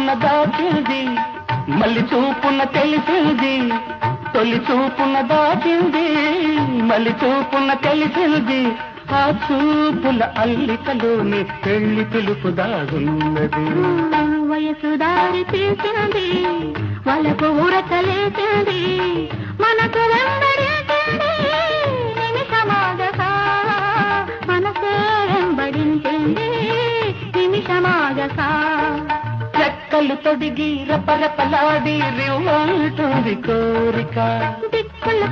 చూపున దాచింది, మళ్ళీ చూపున తెలిసింది. తొలి చూపున దాచింది, మళ్ళీ చూపున తెలిసింది. ఆ చూపుల అల్లికలోని పెళ్లి పిలుపు దాగున్నది. వయసు దారి తీసింది, వాళ్ళకు ఊరకలేసింది, మనకు వెంబడించింది నిమిషమాగగా, మనసే వెంబడించింది నిమిషమాగగా. రెక్కలు తొడిగి రపరపలాడి రివ్వంటుంది కోరిక, దిక్కులు